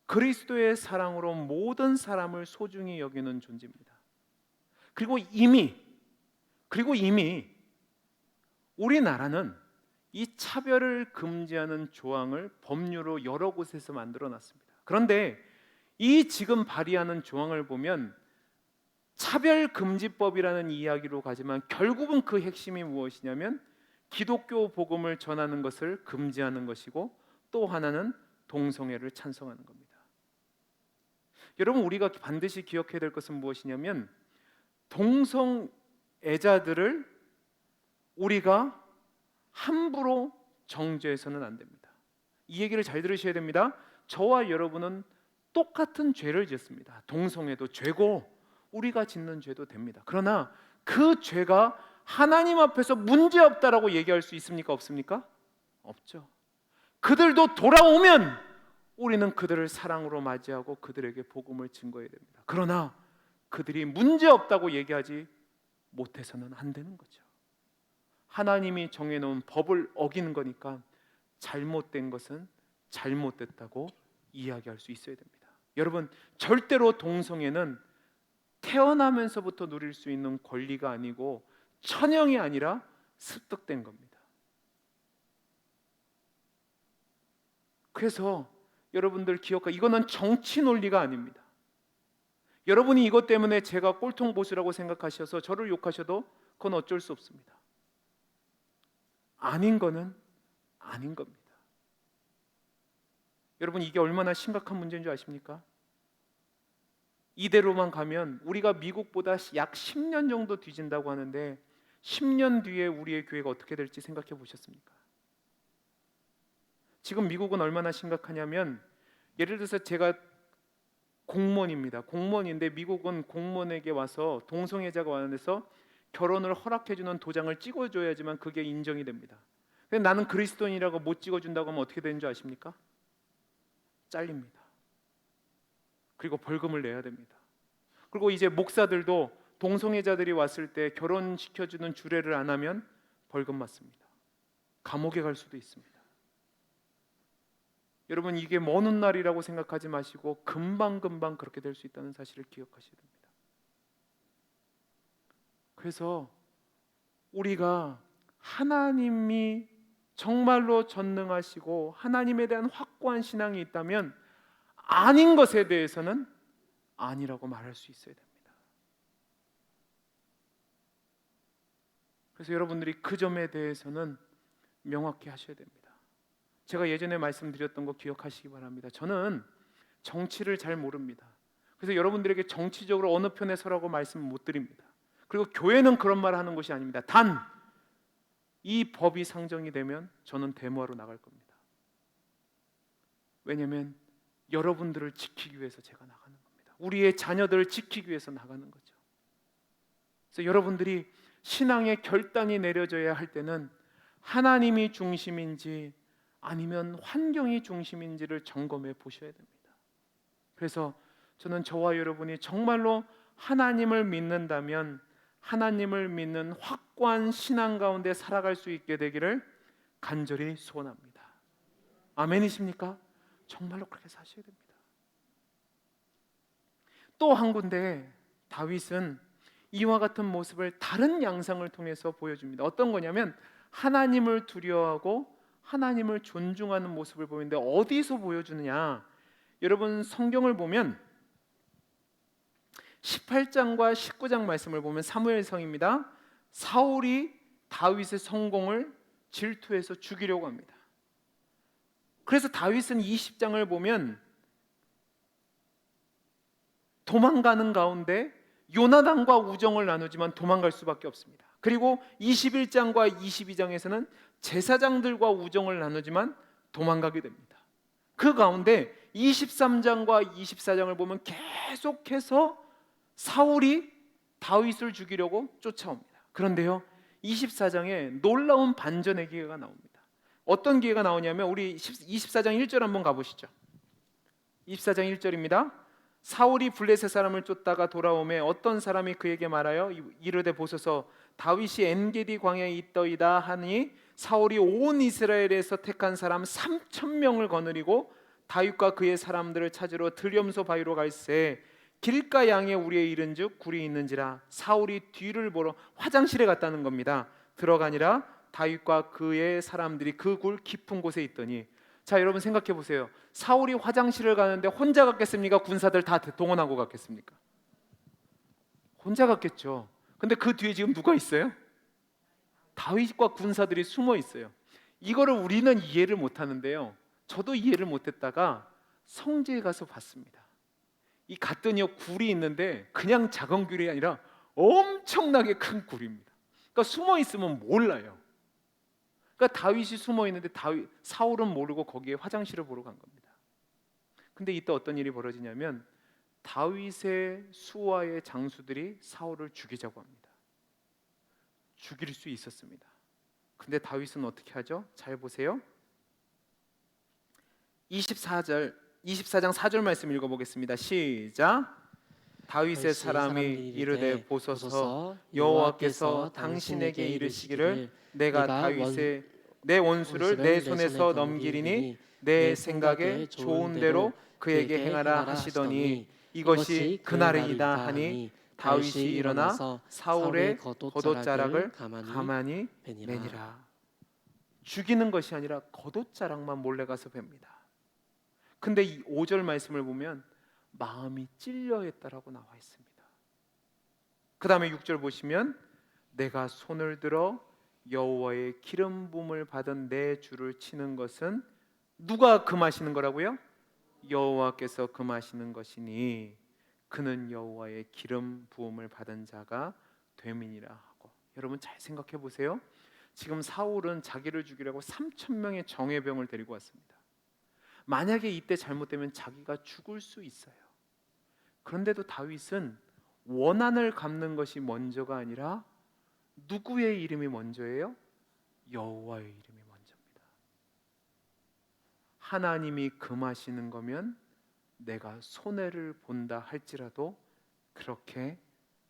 그리스도의 사랑으로 모든 사람을 소중히 여기는 존재입니다. 그리고 이미 우리나라는 이 차별을 금지하는 조항을 법률로 여러 곳에서 만들어 놨습니다. 그런데 이 지금 발의하는 조항을 보면 차별금지법이라는 이야기로 가지만 결국은 그 핵심이 무엇이냐면 기독교 복음을 전하는 것을 금지하는 것이고 또 하나는 동성애를 찬성하는 겁니다. 여러분, 우리가 반드시 기억해야 될 것은 무엇이냐면 동성애자들을 우리가 함부로 정죄해서는 안 됩니다. 이 얘기를 잘 들으셔야 됩니다. 저와 여러분은 똑같은 죄를 지었습니다. 동성애도 죄고 우리가 짓는 죄도 됩니다. 그러나 그 죄가 하나님 앞에서 문제없다라고 얘기할 수 있습니까? 없습니까? 없죠. 그들도 돌아오면 우리는 그들을 사랑으로 맞이하고 그들에게 복음을 증거해야 됩니다. 그러나 그들이 문제없다고 얘기하지 못해서는 안 되는 거죠. 하나님이 정해놓은 법을 어기는 거니까 잘못된 것은 잘못됐다고 이야기할 수 있어야 됩니다. 여러분, 절대로 동성애는 태어나면서부터 누릴 수 있는 권리가 아니고 천형이 아니라 습득된 겁니다. 그래서 여러분들 기억하, 이거는 정치 논리가 아닙니다. 여러분이 이것 때문에 제가 꼴통보수라고 생각하셔서 저를 욕하셔도 그건 어쩔 수 없습니다. 아닌 거는 아닌 겁니다. 여러분, 이게 얼마나 심각한 문제인 줄 아십니까? 이대로만 가면 우리가 미국보다 약 10년 정도 뒤진다고 하는데 10년 뒤에 우리의 교회가 어떻게 될지 생각해 보셨습니까? 지금 미국은 얼마나 심각하냐면, 예를 들어서 제가 공무원입니다. 공무원인데 미국은 공무원에게 와서 동성애자가 와서 결혼을 허락해주는 도장을 찍어줘야지만 그게 인정이 됩니다. 근데 나는 그리스도인이라고 못 찍어준다고 하면 어떻게 되는 줄 아십니까? 잘립니다. 그리고 벌금을 내야 됩니다. 그리고 이제 목사들도 동성애자들이 왔을 때 결혼시켜주는 주례를 안 하면 벌금 맞습니다. 감옥에 갈 수도 있습니다. 여러분, 이게 먼 훗날이라고 생각하지 마시고 금방금방 그렇게 될 수 있다는 사실을 기억하셔야 됩니다. 그래서 우리가 하나님이 정말로 전능하시고 하나님에 대한 확고한 신앙이 있다면 아닌 것에 대해서는 아니라고 말할 수 있어야 됩니다. 그래서 여러분들이 그 점에 대해서는 명확히 하셔야 됩니다. 제가 예전에 말씀드렸던 거 기억하시기 바랍니다. 저는 정치를 잘 모릅니다. 그래서 여러분들에게 정치적으로 어느 편에 서라고 말씀 못 드립니다. 그리고 교회는 그런 말을 하는 것이 아닙니다. 단 이 법이 상정이 되면 저는 데모하러 나갈 겁니다. 왜냐하면 여러분들을 지키기 위해서 제가 나가는 겁니다. 우리의 자녀들을 지키기 위해서 나가는 거죠. 그래서 여러분들이 신앙의 결단이 내려져야 할 때는 하나님이 중심인지 아니면 환경이 중심인지를 점검해 보셔야 됩니다. 그래서 저는 저와 여러분이 정말로 하나님을 믿는다면 하나님을 믿는 확고한 신앙 가운데 살아갈 수 있게 되기를 간절히 소원합니다. 아멘이십니까? 정말로 그렇게 사셔야 됩니다. 또 한 군데 다윗은 이와 같은 모습을 다른 양상을 통해서 보여줍니다. 어떤 거냐면 하나님을 두려워하고 하나님을 존중하는 모습을 보이는데 어디서 보여주느냐? 여러분, 성경을 보면 18장과 19장 말씀을 보면 사무엘성입니다. 사울이 다윗의 성공을 질투해서 죽이려고 합니다. 그래서 다윗은 20장을 보면 도망가는 가운데 요나단과 우정을 나누지만 도망갈 수밖에 없습니다. 그리고 21장과 22장에서는 제사장들과 우정을 나누지만 도망가게 됩니다. 그 가운데 23장과 24장을 보면 계속해서 사울이 다윗을 죽이려고 쫓아옵니다. 그런데요, 24장에 놀라운 반전의 기회가 나옵니다. 어떤 기회가 나오냐면 우리 24장 1절 한번 가보시죠. 24장 1절입니다. 사울이 블레셋 사람을 쫓다가 돌아오매 어떤 사람이 그에게 말하여 이르되 보소서 다윗이 엔게디 광야에 있더이다 하니 사울이 온 이스라엘에서 택한 사람 3,000명을 거느리고 다윗과 그의 사람들을 찾으러 들염소 바위로 갈새 길가 양에 우리에 이른즉 굴이 있는지라. 사울이 뒤를 보러 화장실에 갔다는 겁니다. 들어가니라 다윗과 그의 사람들이 그 굴 깊은 곳에 있더니, 자 여러분 생각해 보세요. 사울이 화장실을 가는데 혼자 갔겠습니까? 군사들 다 동원하고 갔겠습니까? 혼자 갔겠죠. 근데 그 뒤에 지금 누가 있어요? 다윗과 군사들이 숨어 있어요. 이거를 우리는 이해를 못 하는데요, 저도 이해를 못했다가 성지에 가서 봤습니다. 이 갔더니요, 굴이 있는데 그냥 작은 굴이 아니라 엄청나게 큰 굴입니다. 그러니까 숨어 있으면 몰라요. 그러니까 다윗이 숨어 있는데 사울은 모르고 거기에 화장실을 보러 간 겁니다. 근데 이때 어떤 일이 벌어지냐면 다윗의 수하의 장수들이 사울을 죽이자고 합니다. 죽일 수 있었습니다. 근데 다윗은 어떻게 하죠? 잘 보세요. 24장 4절 말씀 읽어보겠습니다. 시작. 다윗의 사람이 이르되 보소서 여호와께서 당신에게 이르시기를 내가 다윗의 내 원수를 내 손에서 넘기리니 내 생각에 좋은 대로 그에게 행하라 하시더니 이것이 그날이다 하니 다윗이 일어나 사울의 겉옷자락을 가만히 매니라. 죽이는 것이 아니라 겉옷자락만 몰래 가서 뱁니다. 근데 이 5절 말씀을 보면 마음이 찔려 했다라고 나와 있습니다. 그 다음에 6절 보시면 내가 손을 들어 여호와의 기름 부음을 받은 내 주를 치는 것은 누가 금하시는 거라고요? 여호와께서 금하시는 것이니 그는 여호와의 기름 부음을 받은 자가 됨이니라 하고. 여러분 잘 생각해 보세요. 지금 사울은 자기를 죽이려고 3,000명의 정예병을 데리고 왔습니다. 만약에 이때 잘못되면 자기가 죽을 수 있어요. 그런데도 다윗은 원한을 갚는 것이 먼저가 아니라 누구의 이름이 먼저예요? 여호와의 이름이 먼저입니다. 하나님이 금하시는 거면 내가 손해를 본다 할지라도 그렇게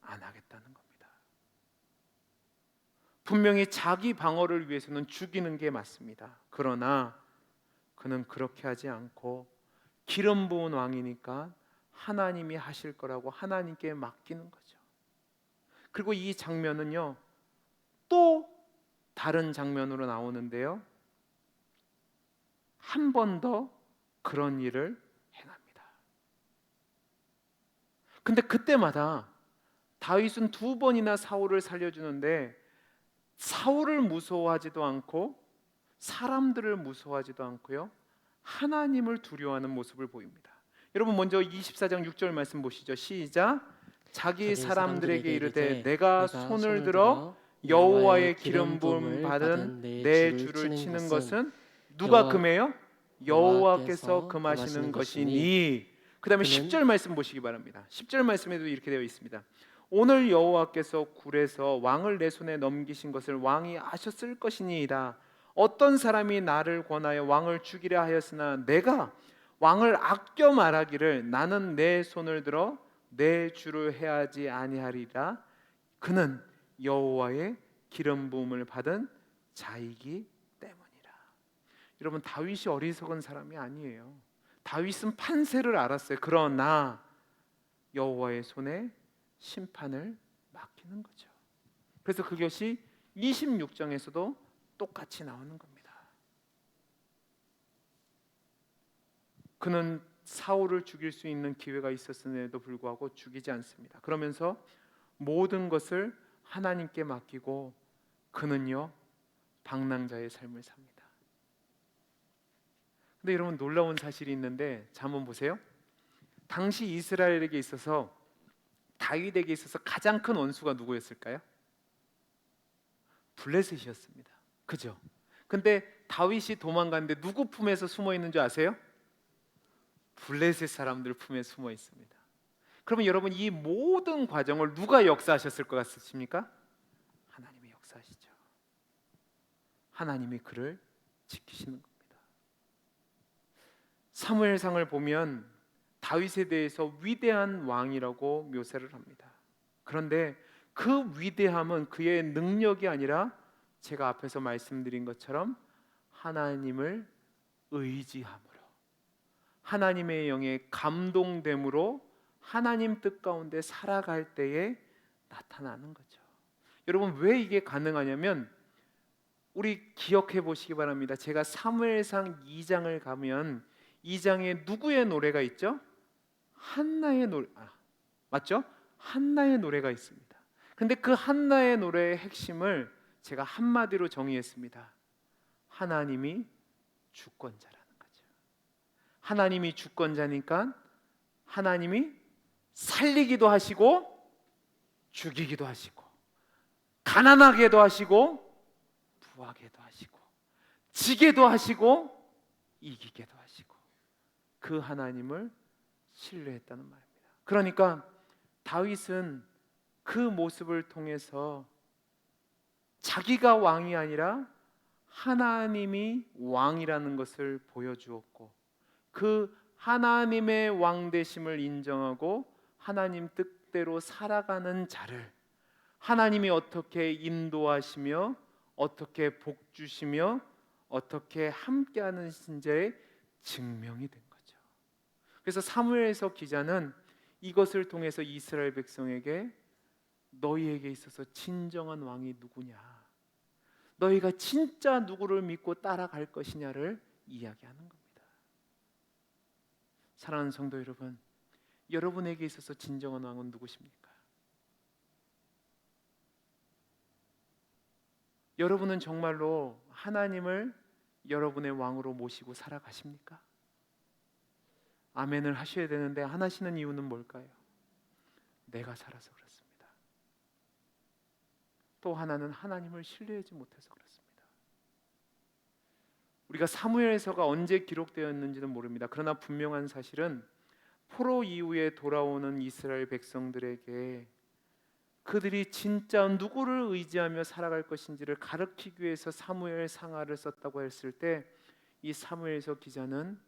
안 하겠다는 겁니다. 분명히 자기 방어를 위해서는 죽이는 게 맞습니다. 그러나 그는 그렇게 하지 않고 기름 부은 왕이니까 하나님이 하실 거라고 하나님께 맡기는 거죠. 그리고 이 장면은요, 또 다른 장면으로 나오는데요, 한 번 더 그런 일을 행합니다. 근데 그때마다 다윗은 2번이나 사울을 살려주는데 사울을 무서워하지도 않고 사람들을 무서워하지도 않고요, 하나님을 두려워하는 모습을 보입니다. 여러분 먼저 24장 6절 말씀 보시죠. 시작. 자기 사람들에게 이르되 내가 손을 들어 여호와의 기름 부음 받은 내 주를 치는 것은 누가 금해요? 여호와께서 금하시는 것이니. 그 다음에 10절 말씀 보시기 바랍니다. 10절 말씀에도 이렇게 되어 있습니다. 오늘 여호와께서 굴에서 왕을 내 손에 넘기신 것을 왕이 아셨을 것이니이다. 어떤 사람이 나를 권하여 왕을 죽이려 하였으나 내가 왕을 아껴 말하기를 나는 내 손을 들어 내 주를 해하지 아니하리라. 그는 여호와의 기름 부음을 받은 자이기 때문이라. 여러분 다윗이 어리석은 사람이 아니에요. 다윗은 판세를 알았어요. 그러나 여호와의 손에 심판을 맡기는 거죠. 그래서 그것이 26장에서도 똑같이 나오는 겁니다. 그는 사울을 죽일 수 있는 기회가 있었음에도 불구하고 죽이지 않습니다. 그러면서 모든 것을 하나님께 맡기고 그는요 방랑자의 삶을 삽니다. 근데 여러분 놀라운 사실이 있는데 자 한번 보세요. 당시 이스라엘에게 있어서 다윗에게 있어서 가장 큰 원수가 누구였을까요? 블레셋이었습니다. 그죠? 근데 다윗이 도망갔는데 누구 품에서 숨어 있는 줄 아세요? 블레셋 사람들 품에 숨어 있습니다. 그러면 여러분, 이 모든 과정을 누가 역사하셨을 것 같으십니까? 하나님이 역사하시죠. 하나님이 그를 지키시는 겁니다. 사무엘상을 보면 다윗에 대해서 위대한 왕이라고 묘사를 합니다. 그런데 그 위대함은 그의 능력이 아니라 제가 앞에서 말씀드린 것처럼 하나님을 의지함으로, 하나님의 영에 감동됨으로 하나님 뜻 가운데 살아갈 때에 나타나는 거죠. 여러분, 왜 이게 가능하냐면 우리 기억해 보시기 바랍니다. 제가 사무엘상 2장을 가면 2장에 누구의 노래가 있죠? 한나의 노래, 맞죠? 한나의 노래가 있습니다. 근데 그 한나의 노래의 핵심을 제가 한마디로 정의했습니다. 하나님이 주권자라는 거죠. 하나님이 주권자니까 하나님이 살리기도 하시고 죽이기도 하시고 가난하게도 하시고 부하게도 하시고 지게도 하시고 이기게도 하시고 그 하나님을 신뢰했다는 말입니다. 그러니까 다윗은 그 모습을 통해서 자기가 왕이 아니라 하나님이 왕이라는 것을 보여주었고, 그 하나님의 왕 되심을 인정하고 하나님 뜻대로 살아가는 자를 하나님이 어떻게 인도하시며 어떻게 복 주시며 어떻게 함께하는 신자의 증명이 된 거죠. 그래서 사무엘서 기자는 이것을 통해서 이스라엘 백성에게 너희에게 있어서 진정한 왕이 누구냐, 너희가 진짜 누구를 믿고 따라갈 것이냐를 이야기하는 겁니다. 사랑하는 성도 여러분, 여러분에게 있어서 진정한 왕은 누구십니까? 여러분은 정말로 하나님을 여러분의 왕으로 모시고 살아가십니까? 아멘을 하셔야 되는데 안 하시는 이유는 뭘까요? 내가 살아서 그렇습니다. 또 하나는 하나님을 신뢰하지 못해서 그렇습니다. 우리가 사무엘서가 언제 기록되었는지는 모릅니다. 그러나 분명한 사실은 포로 이후에 돌아오는 이스라엘 백성들에게 그들이 진짜 누구를 의지하며 살아갈 것인지를 가르치기 위해서 사무엘 상하를 썼다고 했을 때, 이 사무엘서 기자는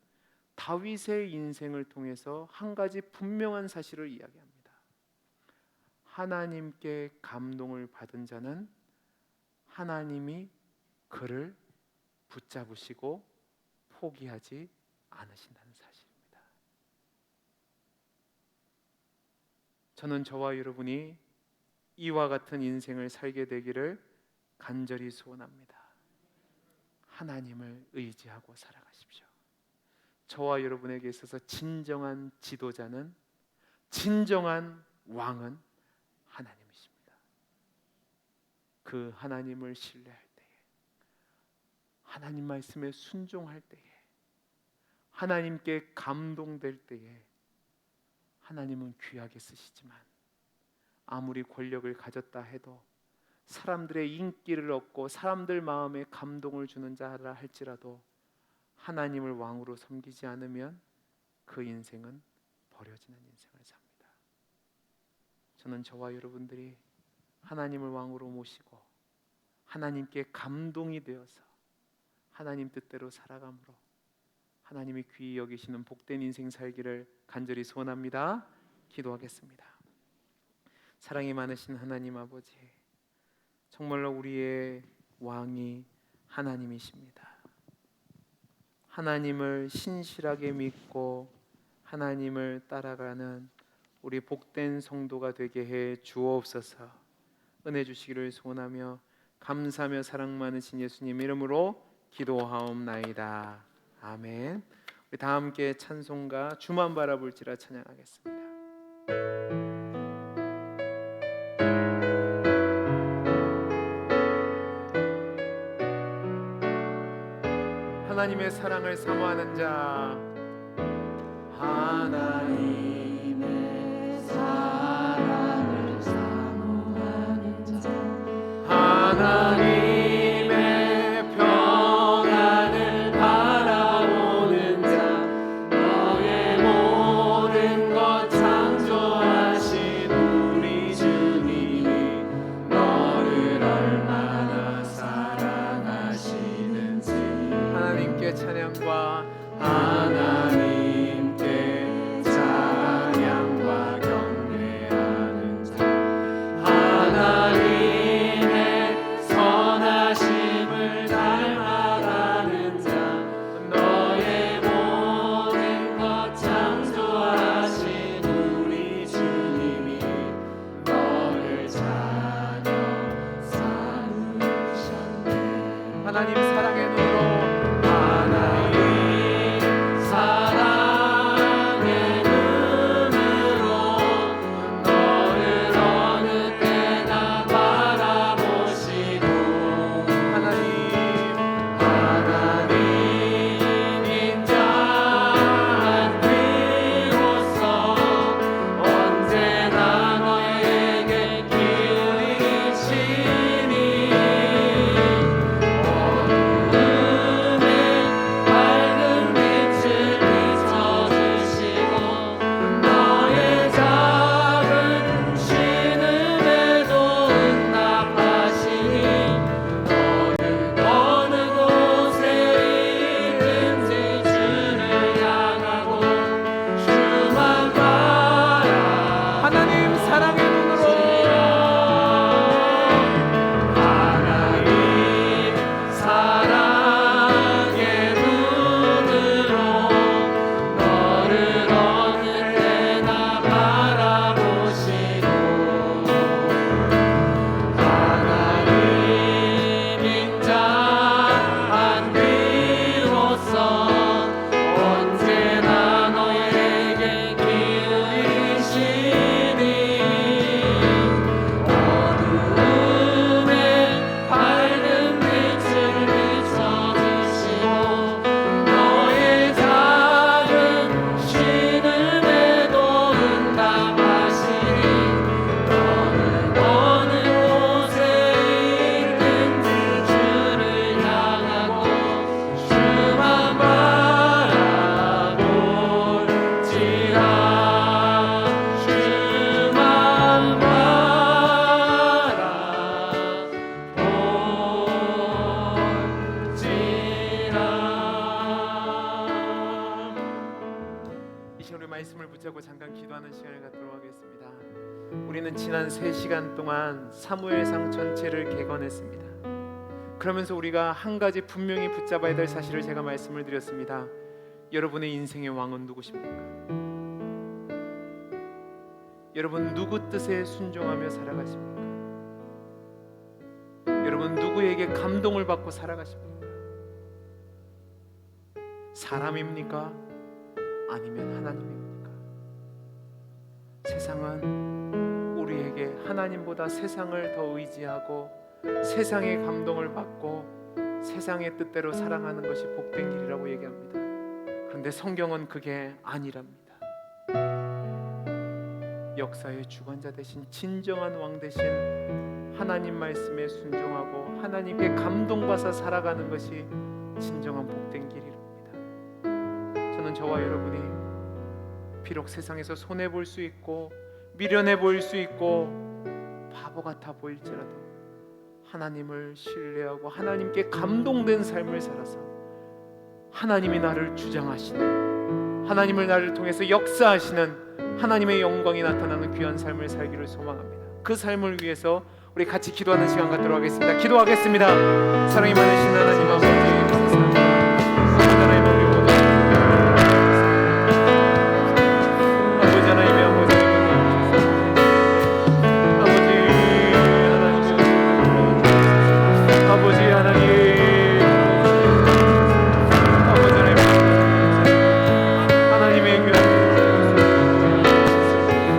다윗의 인생을 통해서 한 가지 분명한 사실을 이야기합니다. 하나님께 감동을 받은 자는 하나님이 그를 붙잡으시고 포기하지 않으신다는 사실입니다. 저는 저와 여러분이 이와 같은 인생을 살게 되기를 간절히 소원합니다. 하나님을 의지하고 살아가십시오. 저와 여러분에게 있어서 진정한 지도자는, 진정한 왕은 하나님이십니다. 그 하나님을 신뢰할 때에, 하나님 말씀에 순종할 때에, 하나님께 감동될 때에 하나님은 귀하게 쓰시지만 아무리 권력을 가졌다 해도, 사람들의 인기를 얻고 사람들 마음에 감동을 주는 자라 할지라도 하나님을 왕으로 섬기지 않으면 그 인생은 버려지는 인생을 삽니다. 저는 저와 여러분들이 하나님을 왕으로 모시고 하나님께 감동이 되어서 하나님 뜻대로 살아감으로 하나님이 귀히 여기시는 복된 인생 살기를 간절히 소원합니다. 기도하겠습니다. 사랑이 많으신 하나님 아버지, 정말로 우리의 왕이 하나님이십니다. 하나님을 신실하게 믿고 하나님을 따라가는 우리 복된 성도가 되게 해 주옵소서. 은혜 주시기를 소원하며 감사하며 사랑 많으신 예수님 이름으로 기도하옵나이다. 아멘. 우리 다 함께 찬송가 주만 바라볼지라 찬양하겠습니다. 하나님의 사랑을 사모하는 자, 하나님의 사랑 하나님 사랑의 눈으로 하나님 사랑의 눈으로 너를 어느 때나 바라보시고 하나님 인자한 귀로서 언제나 너에게 기울이시니 어둠에 밝은 빛을 비춰주시고 너의 작은 신음에도 응답하시니 너는 어느 곳에 있든지 주를 향하고 주만 바라보시라 하나님 사랑의 눈으로 하나님 사랑의 눈으로 너를 어느 때나 바라보시고 하나님 인자한 귀로서 언제나 너에게 기울이시니 어둠에 밝은 빛을 비춰주시고 너의 작은 신음에도 응답하시니 너는 어느 곳에 있든지 주를 향하고 주만 바라볼지라 주만 바라볼지라. 이 시간 우리 말씀을 붙잡고 잠깐 기도하는 시간을 갖도록 하겠습니다. 우리는 지난 3시간 동안 사무엘상 전체를 개건했습니다. 그러면서 우리가 한 가지 분명히 붙잡아야 될 사실을 제가 말씀을 드렸습니다. 여러분의 인생의 왕은 누구십니까? 여러분 누구 뜻에 순종하며 살아가십니까? 여러분 누구에게 감동을 받고 살아가십니까? 사람입니까? 아니면 하나님입니까? 세상은 우리에게 하나님보다 세상을 더 의지하고 세상의 감동을 받고 세상의 뜻대로 살아가는 것이 복된 길이라고 얘기합니다. 그런데 성경은 그게 아니랍니다. 역사의 주관자 되신 진정한 왕 되신 하나님 말씀에 순종하고 하나님께 감동받아 살아가는 것이 진정한 복된 길이랍니다. 저는 저와 여러분이 비록 세상에서 손해볼 수 있고 미련해 보일 수 있고 바보 같아 보일지라도 하나님을 신뢰하고 하나님께 감동된 삶을 살아서 하나님이 나를 주장하시는, 하나님을 나를 통해서 역사하시는 하나님의 영광이 나타나는 귀한 삶을 살기를 소망합니다. 그 삶을 위해서 우리 같이 기도하는 시간 갖도록 하겠습니다. 기도하겠습니다. 사랑이 많으신 하나님 아버지, 감사합니다. 하나님 우리 모두 아버지 하나님의 아버지 아버지 하나님 하나님의 귀한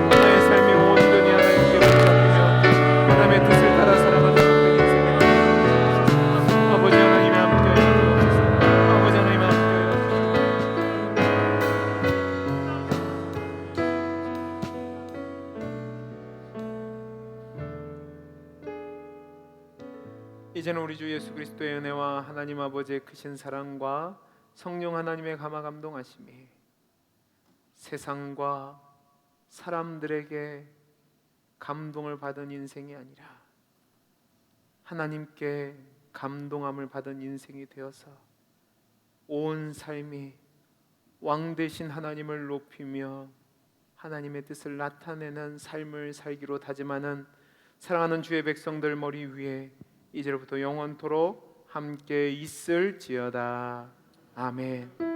나의 삶이 온전히 하나님께 바뀌며 하나님의 뜻을 따라 살아가는 인생을 아버지 하나님의 함께하여 주옵소서. 아버지 하나님 함께하여 주옵소서. 이제는 우리 주 예수 그리스도의 은혜와 하나님 아버지의 크신 사랑과 성령 하나님의 감화 감동하심이 세상과 사람들에게 감동을 받은 인생이 아니라 하나님께 감동함을 받은 인생이 되어서 온 삶이 왕 되신 하나님을 높이며 하나님의 뜻을 나타내는 삶을 살기로 다짐하는 사랑하는 주의 백성들 머리 위에 이제로부터 영원토록 함께 있을지어다. 아멘.